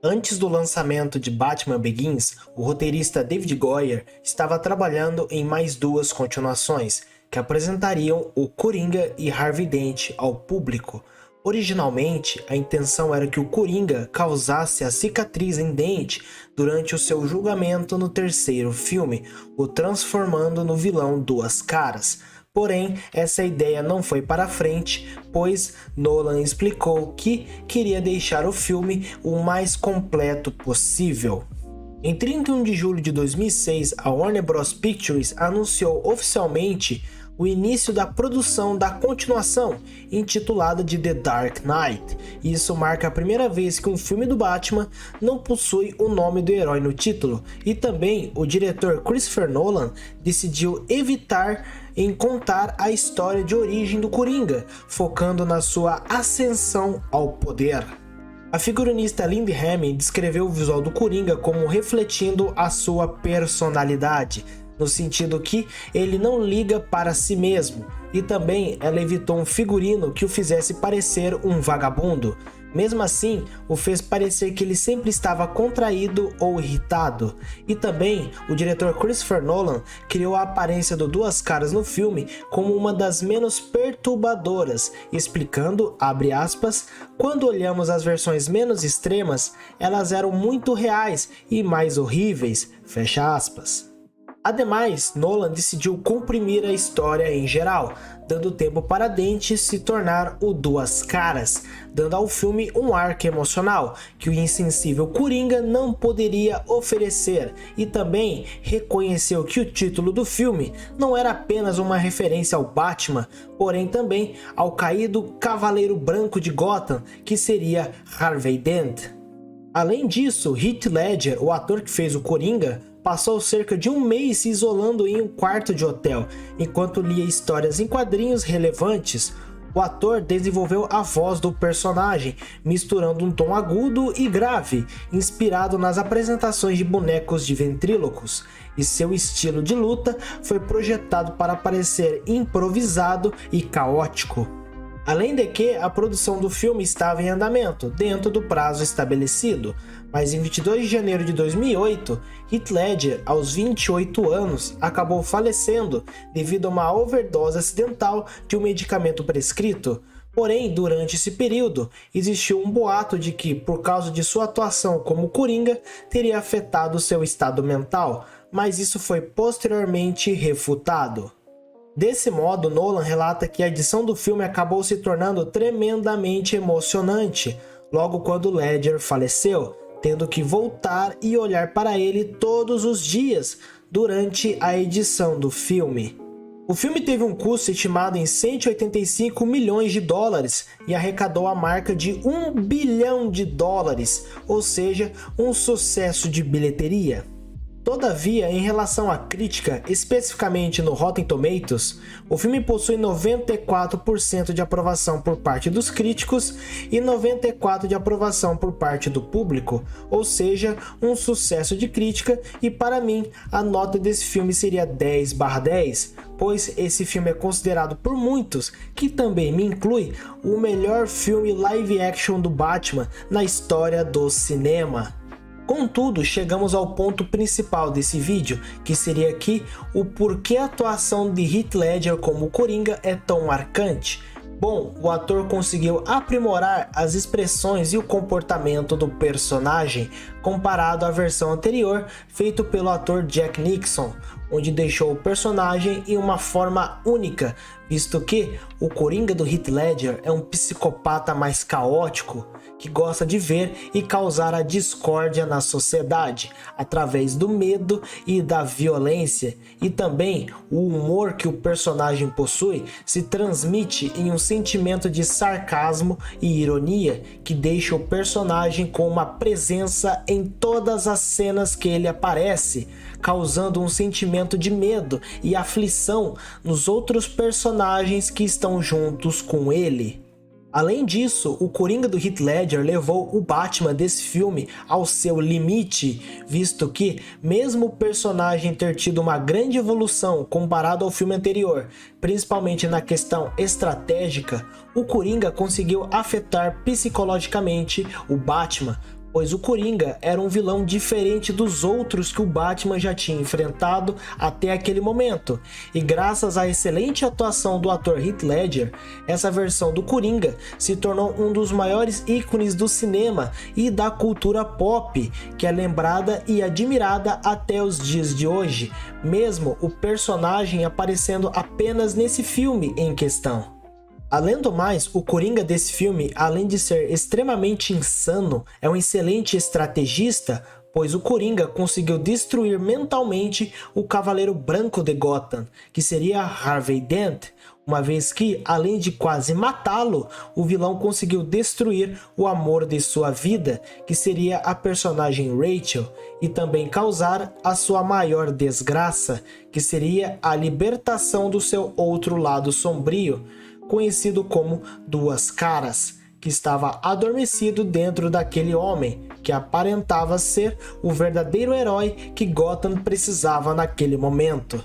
Antes do lançamento de Batman Begins, o roteirista David Goyer estava trabalhando em mais duas continuações, que apresentariam o Coringa e Harvey Dent ao público. Originalmente, a intenção era que o Coringa causasse a cicatriz em Dent durante o seu julgamento no terceiro filme, o transformando no vilão Duas Caras. Porém, essa ideia não foi para frente, pois Nolan explicou que queria deixar o filme o mais completo possível. Em 31 de julho de 2006, a Warner Bros. Pictures anunciou oficialmente o início da produção da continuação, intitulada de The Dark Knight. Isso marca a primeira vez que um filme do Batman não possui o nome do herói no título, e também o diretor Christopher Nolan decidiu evitar em contar a história de origem do Coringa, focando na sua ascensão ao poder. A figurinista Lindy Hamming descreveu o visual do Coringa como refletindo a sua personalidade, no sentido que ele não liga para si mesmo, e também ela evitou um figurino que o fizesse parecer um vagabundo. Mesmo assim, o fez parecer que ele sempre estava contraído ou irritado. E também, o diretor Christopher Nolan criou a aparência do Duas Caras no filme como uma das menos perturbadoras, explicando, abre aspas, quando olhamos as versões menos extremas, elas eram muito reais e mais horríveis, fecha aspas. Ademais, Nolan decidiu comprimir a história em geral, dando tempo para Dent se tornar o Duas Caras, dando ao filme um arco emocional que o insensível Coringa não poderia oferecer, e também reconheceu que o título do filme não era apenas uma referência ao Batman, porém também ao caído Cavaleiro Branco de Gotham, que seria Harvey Dent. Além disso, Heath Ledger, o ator que fez o Coringa, passou cerca de um mês se isolando em um quarto de hotel, enquanto lia histórias em quadrinhos relevantes. O ator desenvolveu a voz do personagem, misturando um tom agudo e grave, inspirado nas apresentações de bonecos de ventrílocos, e seu estilo de luta foi projetado para parecer improvisado e caótico. Além de que a produção do filme estava em andamento, dentro do prazo estabelecido, mas em 22 de janeiro de 2008, Heath Ledger, aos 28 anos, acabou falecendo devido a uma overdose acidental de um medicamento prescrito. Porém, durante esse período, existiu um boato de que, por causa de sua atuação como Coringa, teria afetado seu estado mental, mas isso foi posteriormente refutado. Desse modo, Nolan relata que a edição do filme acabou se tornando tremendamente emocionante, logo quando Ledger faleceu, tendo que voltar e olhar para ele todos os dias durante a edição do filme. O filme teve um custo estimado em 185 milhões de dólares e arrecadou a marca de 1 bilhão de dólares, ou seja, um sucesso de bilheteria. Todavia, em relação à crítica, especificamente no Rotten Tomatoes, o filme possui 94% de aprovação por parte dos críticos e 94% de aprovação por parte do público, ou seja, um sucesso de crítica, e para mim a nota desse filme seria 10/10, pois esse filme é considerado por muitos, que também me inclui, o melhor filme live action do Batman na história do cinema. Contudo, chegamos ao ponto principal desse vídeo, que seria aqui o porquê a atuação de Heath Ledger como Coringa é tão marcante. Bom, o ator conseguiu aprimorar as expressões e o comportamento do personagem comparado à versão anterior feito pelo ator Jack Nicholson, onde deixou o personagem em uma forma única, visto que o Coringa do Heath Ledger é um psicopata mais caótico, que gosta de ver e causar a discórdia na sociedade, através do medo e da violência, e também o humor que o personagem possui se transmite em um sentimento de sarcasmo e ironia, que deixa o personagem com uma presença em todas as cenas que ele aparece, causando um sentimento de medo e aflição nos outros personagens que estão juntos com ele. Além disso, o Coringa do Heath Ledger levou o Batman desse filme ao seu limite, visto que, mesmo o personagem ter tido uma grande evolução comparado ao filme anterior, principalmente na questão estratégica, o Coringa conseguiu afetar psicologicamente o Batman, pois o Coringa era um vilão diferente dos outros que o Batman já tinha enfrentado até aquele momento. E graças à excelente atuação do ator Heath Ledger, essa versão do Coringa se tornou um dos maiores ícones do cinema e da cultura pop, que é lembrada e admirada até os dias de hoje, mesmo o personagem aparecendo apenas nesse filme em questão. Além do mais, o Coringa desse filme, além de ser extremamente insano, é um excelente estrategista, pois o Coringa conseguiu destruir mentalmente o Cavaleiro Branco de Gotham, que seria Harvey Dent, uma vez que, além de quase matá-lo, o vilão conseguiu destruir o amor de sua vida, que seria a personagem Rachel, e também causar a sua maior desgraça, que seria a libertação do seu outro lado sombrio, conhecido como Duas Caras, que estava adormecido dentro daquele homem, que aparentava ser o verdadeiro herói que Gotham precisava naquele momento.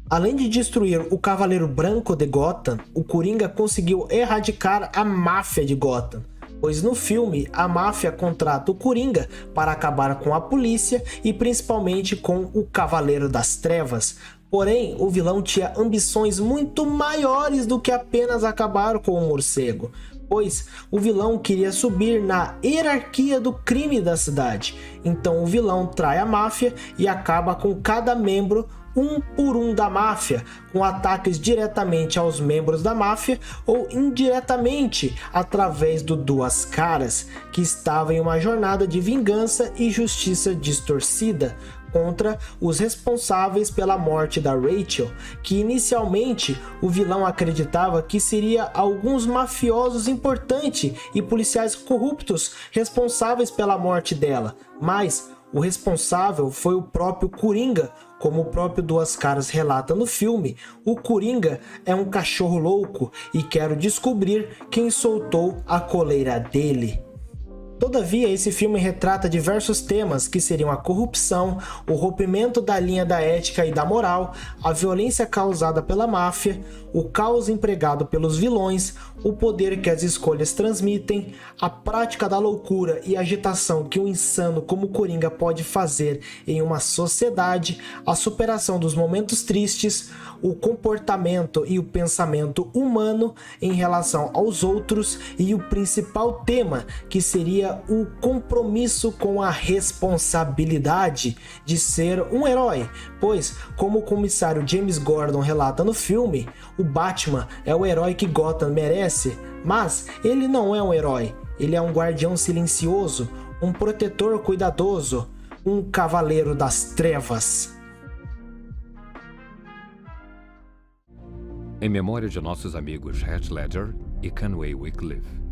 Além de destruir o Cavaleiro Branco de Gotham, o Coringa conseguiu erradicar a máfia de Gotham, pois no filme a máfia contrata o Coringa para acabar com a polícia e principalmente com o Cavaleiro das Trevas. Porém, o vilão tinha ambições muito maiores do que apenas acabar com o morcego, pois o vilão queria subir na hierarquia do crime da cidade. Então o vilão trai a máfia e acaba com cada membro um por um da máfia, com ataques diretamente aos membros da máfia ou indiretamente através do Duas Caras, que estava em uma jornada de vingança e justiça distorcida contra os responsáveis pela morte da Rachel, que inicialmente o vilão acreditava que seria alguns mafiosos importantes e policiais corruptos responsáveis pela morte dela, mas o responsável foi o próprio Coringa. Como o próprio Duas Caras relata no filme, o Coringa é um cachorro louco e quer descobrir quem soltou a coleira dele. Todavia, esse filme retrata diversos temas que seriam a corrupção, o rompimento da linha da ética e da moral, a violência causada pela máfia, o caos empregado pelos vilões, o poder que as escolhas transmitem, a prática da loucura e agitação que um insano como Coringa pode fazer em uma sociedade, a superação dos momentos tristes, o comportamento e o pensamento humano em relação aos outros e o principal tema, que seria o compromisso com a responsabilidade de ser um herói, pois, como o comissário James Gordon relata no filme, o Batman é o herói que Gotham merece, mas ele não é um herói, ele é um guardião silencioso, um protetor cuidadoso, um cavaleiro das trevas. Em memória de nossos amigos Heath Ledger e Conway Wycliffe.